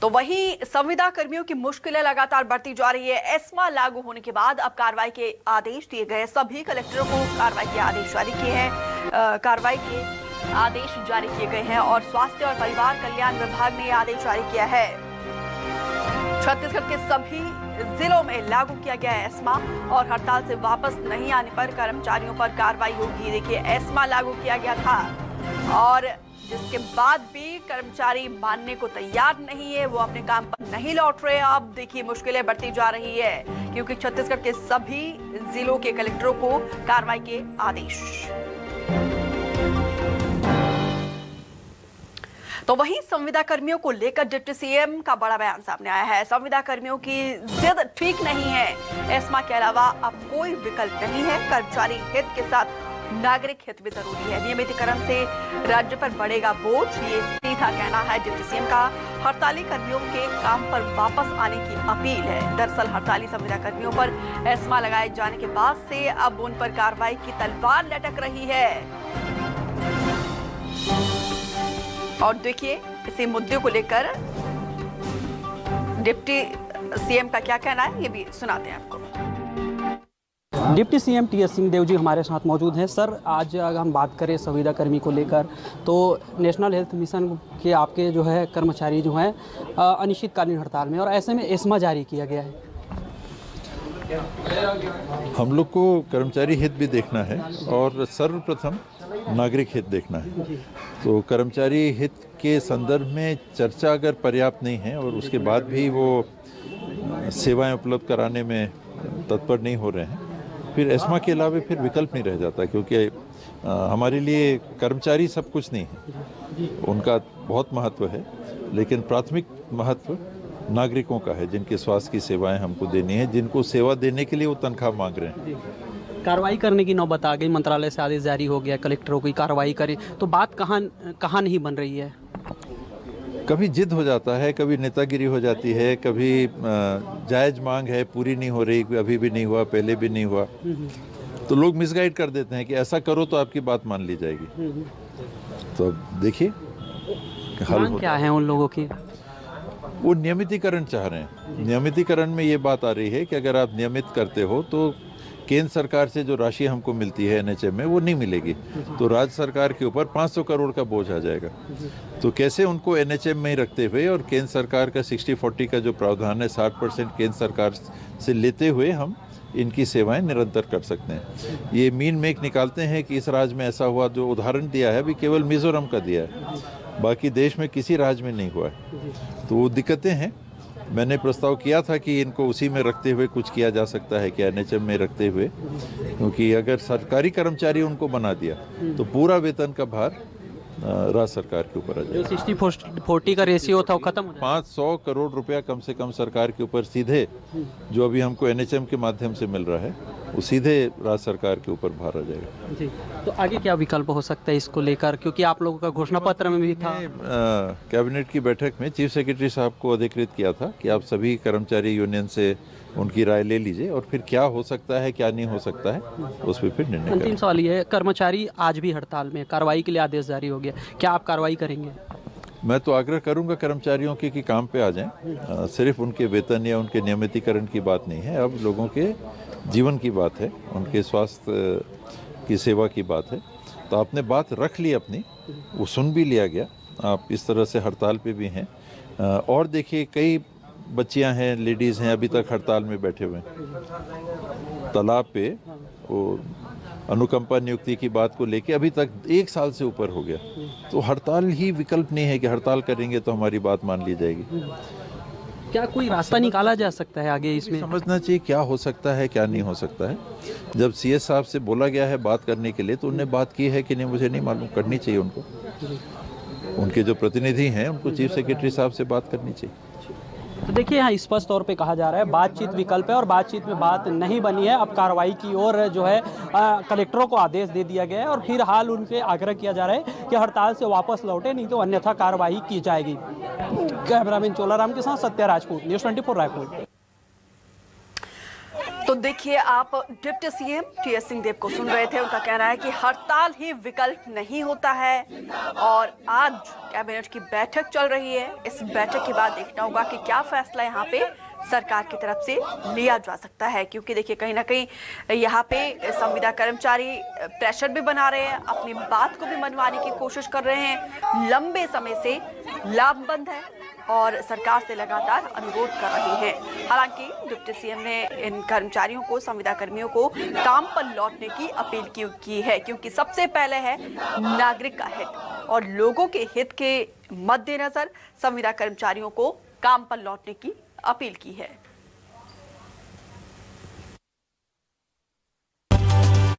तो वहीं संविदा कर्मियों की मुश्किलें लगातार बढ़ती जा रही है। एस्मा लागू होने के बाद अब कार्रवाई के आदेश दिए गए। सभी कलेक्टरों को कार्रवाई के आदेश जारी किए हैं। कार्रवाई के आदेश जारी किए गए हैं और स्वास्थ्य और परिवार कल्याण विभाग ने आदेश जारी किया है। छत्तीसगढ़ के सभी जिलों में लागू किया गया है एस्मा और हड़ताल से वापस नहीं आने पर कर्मचारियों पर कार्रवाई होगी। देखिए, एस्मा लागू किया गया था और जिसके बाद भी कर्मचारी मानने को तैयार नहीं है, वो अपने काम पर नहीं लौट रहे। अब देखिए मुश्किलें बढ़ती जा रही है क्योंकि छत्तीसगढ़ के सभी जिलों के कलेक्टरों को कार्रवाई के आदेश। तो वहीं संविदा कर्मियों को लेकर डिप्टी सीएम का बड़ा बयान सामने आया है। संविदा कर्मियों की जिद ठीक नहीं है। एस्मा के अलावा अब कोई विकल्प नहीं है। कर्मचारी हित के साथ नागरिक हित भी जरूरी है। नियमितीकरण से राज्य पर बढ़ेगा बोझ, ये सीधा कहना है डिप्टी सीएम का। हड़ताली कर्मियों के काम पर वापस आने की अपील है। दरअसल हड़ताली संविदा कर्मियों पर एस्मा लगाए जाने के बाद से अब उन पर कार्रवाई की तलवार लटक रही है। और देखिए, इसी मुद्दे को लेकर डिप्टी सीएम का क्या कहना है, ये भी सुनाते हैं आपको। डिप्टी सीएम टीएस सिंहदेव जी हमारे साथ मौजूद हैं। सर, आज अगर हम बात करें संविदा कर्मी को लेकर, तो नेशनल हेल्थ मिशन के आपके जो है कर्मचारी जो हैं अनिश्चितकालीन हड़ताल में, और ऐसे में एस्मा जारी किया गया है। हम लोग को कर्मचारी हित भी देखना है और सर्वप्रथम नागरिक हित देखना है। तो कर्मचारी हित के संदर्भ में चर्चा अगर पर्याप्त नहीं है और उसके बाद भी वो सेवाएं उपलब्ध कराने में तत्पर नहीं हो रहे हैं, फिर एस्मा के अलावा फिर विकल्प नहीं रह जाता, क्योंकि हमारे लिए कर्मचारी सब कुछ नहीं है। उनका बहुत महत्व है, लेकिन प्राथमिक महत्व नागरिकों का है, जिनके स्वास्थ्य की सेवाएं हमको देनी है, जिनको सेवा देने के लिए वो तनख्वाह मांग रहे हैं। कार्रवाई करने की नौबत आ गई, मंत्रालय से आदेश जारी हो गया कलेक्टरों की कार्रवाई करें, तो बात कहाँ नहीं बन रही है। कभी जिद हो जाता है, कभी नेतागिरी हो जाती है, कभी जायज मांग है, पूरी नहीं हो रही, अभी भी नहीं हुआ, पहले भी नहीं हुआ, तो लोग मिसगाइड कर देते हैं कि ऐसा करो तो आपकी बात मान ली जाएगी। तो अब देखिए हल क्या है उन लोगों की। वो नियमितीकरण चाह रहे हैं। नियमितीकरण में ये बात आ रही है कि अगर आप नियमित करते हो तो केंद्र सरकार से जो राशि हमको मिलती है एनएचएम में, वो नहीं मिलेगी, तो राज्य सरकार के ऊपर 500 करोड़ का बोझ आ जाएगा। तो कैसे उनको एनएचएम में ही रखते हुए और केंद्र सरकार का 60-40 का जो प्रावधान है, 60% केंद्र सरकार से लेते हुए हम इनकी सेवाएं निरंतर कर सकते हैं। ये मीन मेक निकालते हैं कि इस राज्य में ऐसा हुआ, जो उदाहरण दिया है अभी केवल मिजोरम का दिया है, बाकी देश में किसी राज्य में नहीं हुआ है। तो वो दिक्कतें हैं। मैंने प्रस्ताव किया था कि इनको उसी में रखते हुए कुछ किया जा सकता है, कि एनएचएम में रखते हुए, क्योंकि अगर सरकारी कर्मचारी उनको बना दिया तो पूरा वेतन का भार राज्य सरकार के ऊपर आ जाएगा। 60-40 का रेशियो था वो खत्म हो जाएगा। 500 करोड़ रुपया कम से कम सरकार के ऊपर सीधे, जो अभी हमको एनएचएम के माध्यम से मिल रहा है, वो सीधे राज्य सरकार के ऊपर भार आ जाएगा। जी, तो आगे क्या विकल्प हो सकता है इसको लेकर, क्योंकि आप लोगों का घोषणा पत्र में भी था। कैबिनेट की बैठक में चीफ सेक्रेटरी साहब को अधिकृत किया था कि आप सभी कर्मचारी यूनियन से उनकी राय ले लीजिए और फिर क्या हो सकता है, क्या नहीं हो सकता है, उस पर फिर निर्णय। अंतिम सवाल ये है, कर्मचारी आज भी हड़ताल में, कार्रवाई के लिए आदेश जारी हो गया, क्या आप कार्रवाई करेंगे। मैं तो आग्रह करूंगा कर्मचारियों की कि काम पे आ जाएं। सिर्फ उनके वेतन या उनके नियमितीकरण की बात नहीं है, अब लोगों के जीवन की बात है, उनके स्वास्थ्य की सेवा की बात है। तो आपने बात रख ली अपनी, वो सुन भी लिया गया, आप इस तरह से हड़ताल पे भी हैं। और देखिए, कई बच्चियां हैं, लेडीज़ हैं, अभी तक हड़ताल में बैठे हुए हैं। तालाब पे वो अनुकंपा नियुक्ति की बात को लेके अभी तक 1 साल से ऊपर हो गया। तो हड़ताल ही विकल्प नहीं है कि हड़ताल करेंगे तो हमारी बात मान ली जाएगी। क्या कोई रास्ता निकाला जा सकता है आगे इसमें। समझना चाहिए क्या हो सकता है, क्या नहीं हो सकता है। जब सीएस साहब से बोला गया है बात करने के लिए, तो उन्होंने बात की है कि नहीं मुझे नहीं मालूम, करनी चाहिए उनको। उनके जो प्रतिनिधि हैं उनको चीफ सेक्रेटरी साहब से बात करनी चाहिए। तो देखिए, यहाँ स्पष्ट तौर पे कहा जा रहा है बातचीत विकल्प है और बातचीत में बात नहीं बनी है। अब कार्रवाई की ओर जो है कलेक्टरों को आदेश दे दिया गया है और फिर हाल उनसे आग्रह किया जा रहा है कि हड़ताल से वापस लौटे, नहीं तो अन्यथा कार्रवाई की जाएगी। कैमरामैन चोलाराम के साथ सत्या राजपूत, न्यूज़ 24 रायपुर। तो देखिए, आप डिप्टी सीएम टीएस सिंहदेव को सुन रहे थे। उनका कहना है कि हड़ताल ही विकल्प नहीं होता है और आज कैबिनेट की बैठक चल रही है। इस बैठक के बाद देखना होगा कि क्या फैसला यहाँ पे सरकार की तरफ से लिया जा सकता है, क्योंकि देखिए कहीं ना कहीं यहाँ पे संविदा कर्मचारी प्रेशर भी बना रहे हैं, अपनी बात को भी मनवाने की कोशिश कर रहे हैं। लंबे समय से लामबंद है और सरकार से लगातार अनुरोध कर रही हैं। हालांकि डिप्टी सीएम ने इन कर्मचारियों को, संविदा कर्मियों को काम पर लौटने की अपील की है, क्योंकि सबसे पहले है नागरिक का हित और लोगों के हित के मद्देनजर संविदा कर्मचारियों को काम पर लौटने की अपील की है।